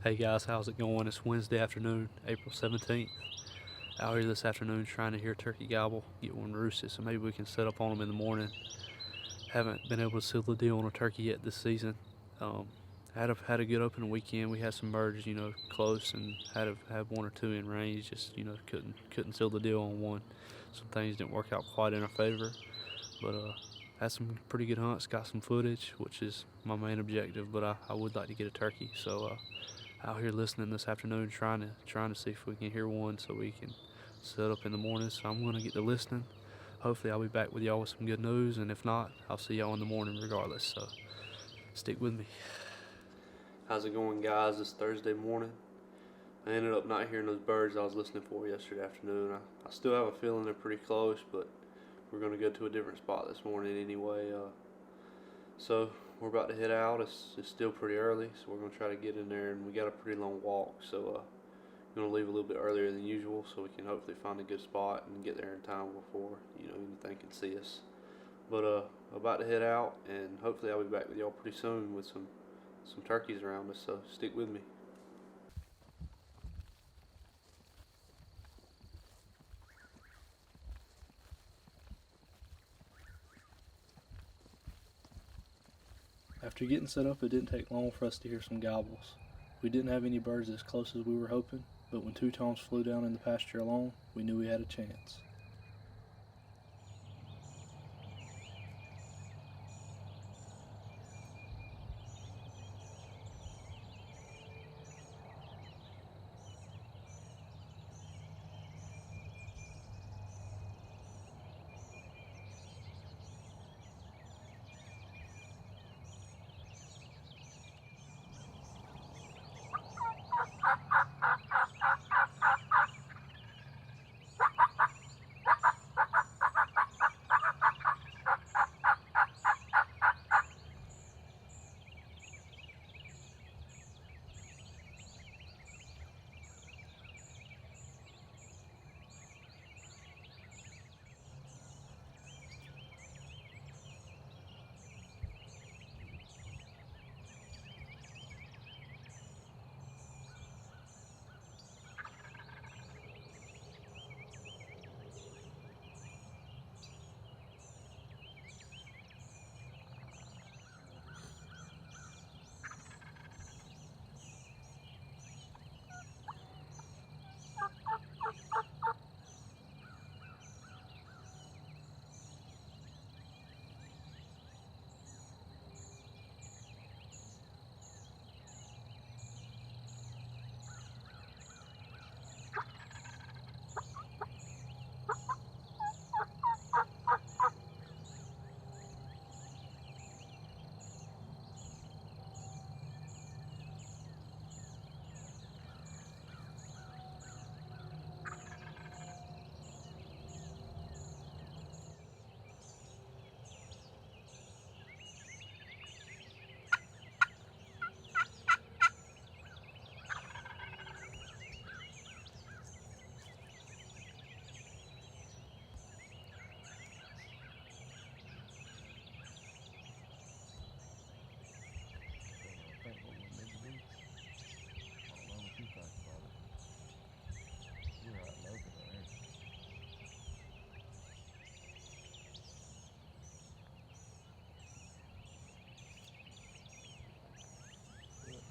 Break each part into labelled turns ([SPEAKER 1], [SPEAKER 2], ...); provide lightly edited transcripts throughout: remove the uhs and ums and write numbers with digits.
[SPEAKER 1] Hey guys, how's it going? It's Wednesday afternoon, April 17th. Out here this afternoon trying to hear turkey gobble, get one roosted, so maybe we can set up on them in the morning. Haven't been able to seal the deal on a turkey yet this season. Um, had a good opening weekend. We had some birds, close, and had one or two in range. Just couldn't seal the deal on one. Some things didn't work out quite in our favor, but had some pretty good hunts. Got some footage, which is my main objective. But I would like to get a turkey, so out here listening this afternoon, trying to see if we can hear one, so we can set up in the morning. So I'm gonna get to listening. Hopefully I'll be back with y'all with some good news, and if not, I'll see y'all in the morning regardless. So stick with me. How's it going, guys? It's Thursday morning. I ended up not hearing those birds I was listening for yesterday afternoon. I still have a feeling they're pretty close, but we're gonna go to a different spot this morning anyway. So we're about to head out. It's still pretty early, so we're gonna try to get in there, and we got a pretty long walk, so we're gonna leave a little bit earlier than usual, so we can hopefully find a good spot and get there in time before anything can see us. But about to head out, and hopefully I'll be back with y'all pretty soon with some turkeys around us. So stick with me. After getting set up, it didn't take long for us to hear some gobbles. We didn't have any birds as close as we were hoping, but when two toms flew down in the pasture alone, we knew we had a chance.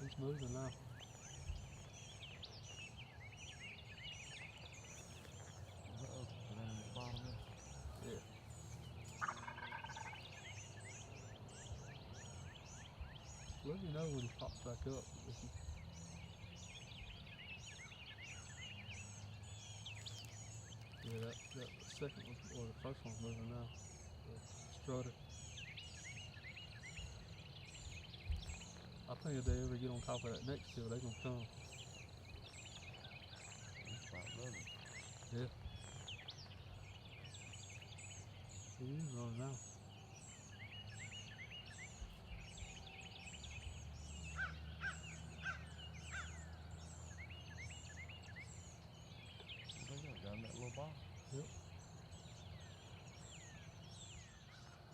[SPEAKER 1] He's moving now. Yeah. Let me know when he pops back up. Yeah, that second one, or the first one's moving now. Struttin. I think if they ever get on top of that next hill, they're gonna come.
[SPEAKER 2] It's about running.
[SPEAKER 1] Yeah. He is running now.
[SPEAKER 2] Got in that little box.
[SPEAKER 1] Yep.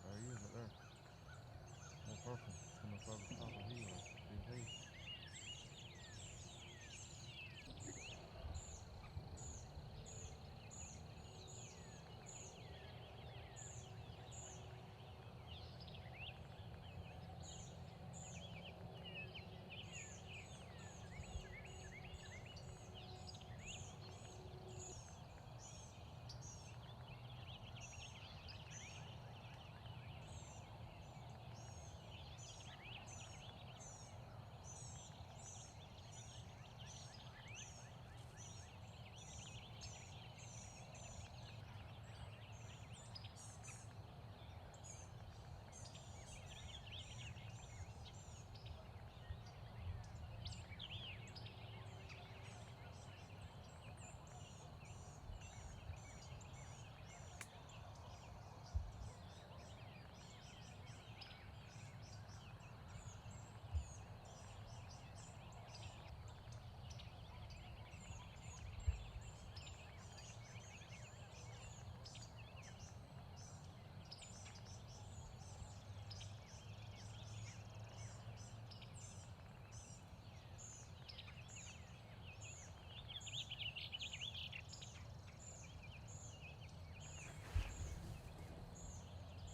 [SPEAKER 2] There he is right there. That person coming up over the top of the hill. Big head.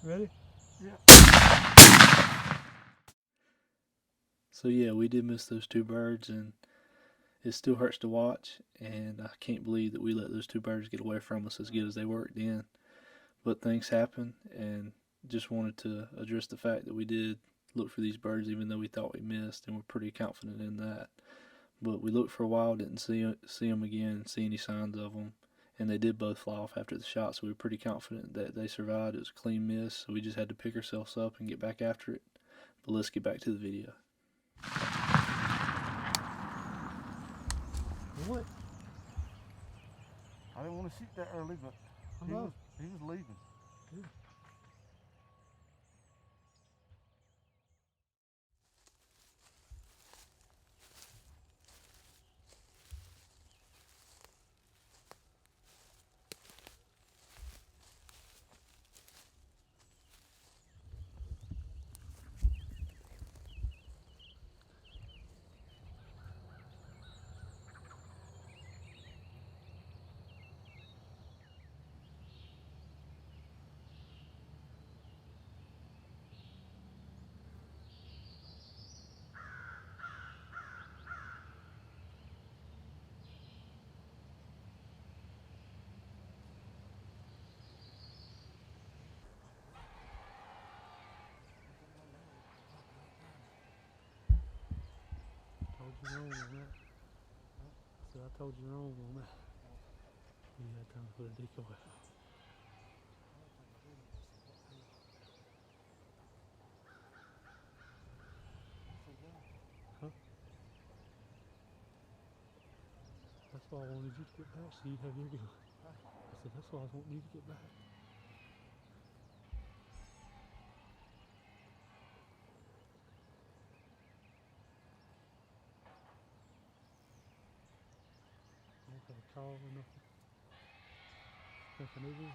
[SPEAKER 1] Ready?
[SPEAKER 2] Yeah.
[SPEAKER 1] So yeah, we did miss those two birds, and it still hurts to watch, and I can't believe that we let those two birds get away from us as good as they worked in. But things happen, and just wanted to address the fact that we did look for these birds even though we thought we missed, and we're pretty confident in that. But we looked for a while, didn't see them again, see any signs of them, and they did both fly off after the shot, so we were pretty confident that they survived. It was a clean miss, so we just had to pick ourselves up and get back after it. But let's get back to the video.
[SPEAKER 2] What? I didn't want to shoot that early, but he was leaving.
[SPEAKER 1] Good. Told you wrong on that. So I told you wrong on that. You had time to put a decoy out. Huh? That's why I wanted you to get back so you have your gun. I said, that's why I was wanting you to get back. I don't have a call or nothing. Think I need one?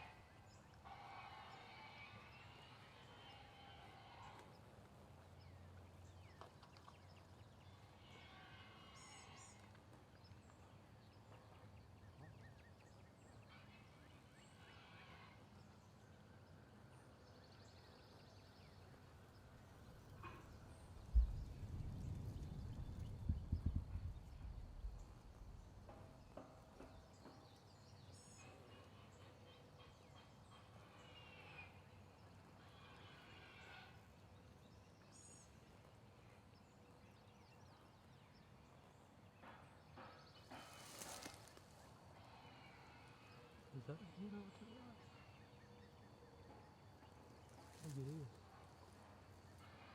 [SPEAKER 1] Is that you know what it was? I think it is.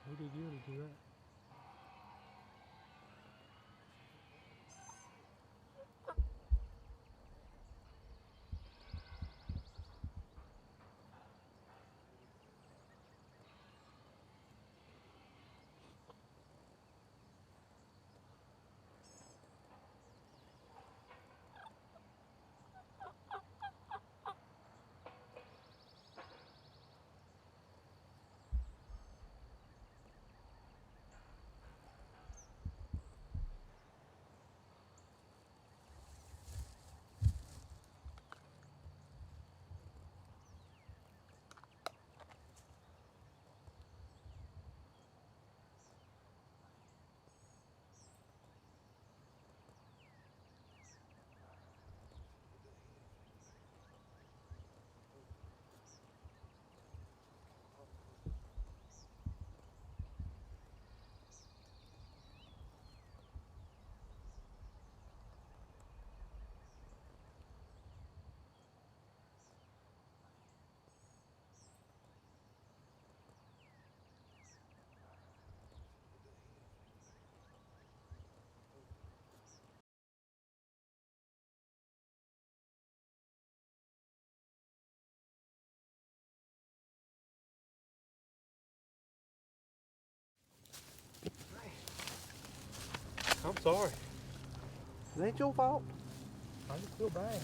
[SPEAKER 1] We did good to do that. I'm sorry.
[SPEAKER 2] It ain't your fault.
[SPEAKER 1] I just feel bad.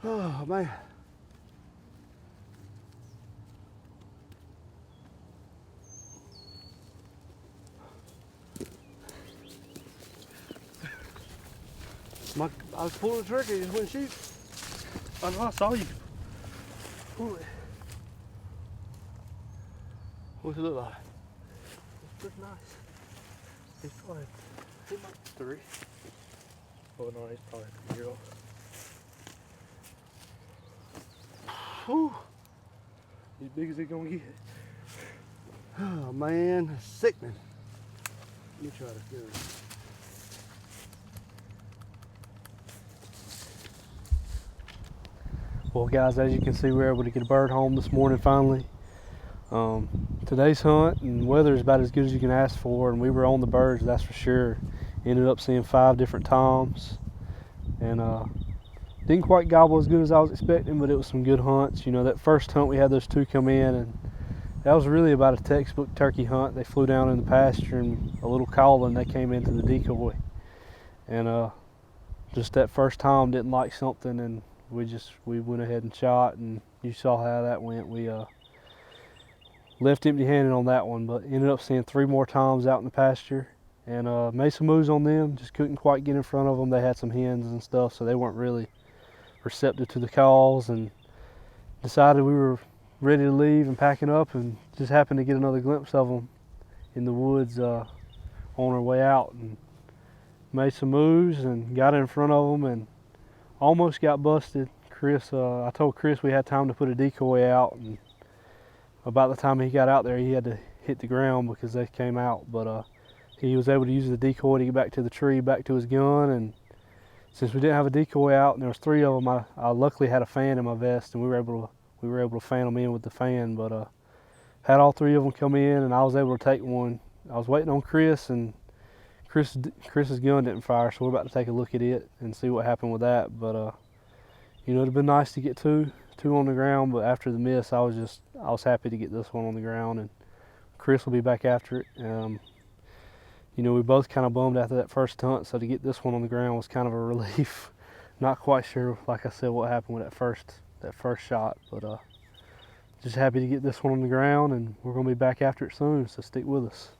[SPEAKER 2] Oh man. I was pulling the trigger, it just wouldn't shoot.
[SPEAKER 1] I know, I saw you.
[SPEAKER 2] Pull it. What's it look like?
[SPEAKER 1] It's pretty nice. He's probably 3. Oh no, he's probably a 3-year-old.
[SPEAKER 2] Whew.
[SPEAKER 1] As big as he gonna get.
[SPEAKER 2] Oh man, that's sickening. Let me try this gun.
[SPEAKER 1] Well guys, as you can see, we were able to get a bird home this morning finally. Today's hunt and weather is about as good as you can ask for, and we were on the birds, that's for sure. Ended up seeing 5 different toms, and didn't quite gobble as good as I was expecting, but it was some good hunts. You know, that first hunt we had those 2 come in, and that was really about a textbook turkey hunt. They flew down in the pasture and a little calling, they came into the decoy, and just that first tom didn't like something, and we went ahead and shot, and you saw how that went. We left empty-handed on that one, but ended up seeing 3 more toms out in the pasture, and made some moves on them. Just couldn't quite get in front of them. They had some hens and stuff, so they weren't really receptive to the calls, and decided we were ready to leave and packing up, and just happened to get another glimpse of them in the woods on our way out, and made some moves and got in front of them and almost got busted. I told Chris we had time to put a decoy out, and about the time he got out there, he had to hit the ground because they came out, but he was able to use the decoy to get back to the tree, back to his gun. And since we didn't have a decoy out and there was 3 of them, I luckily had a fan in my vest, and we were able to fan them in with the fan. But had all 3 of them come in, and I was able to take one. I was waiting on Chris, and Chris's gun didn't fire, so we're about to take a look at it and see what happened with that. But you know, it'd been nice to get two on the ground, but after the miss, I was happy to get this one on the ground, and Chris will be back after it. You know, we both kind of bummed after that first hunt, so to get this one on the ground was kind of a relief. Not quite sure, like I said, what happened with that first shot, but just happy to get this one on the ground, and we're going to be back after it soon, so stick with us.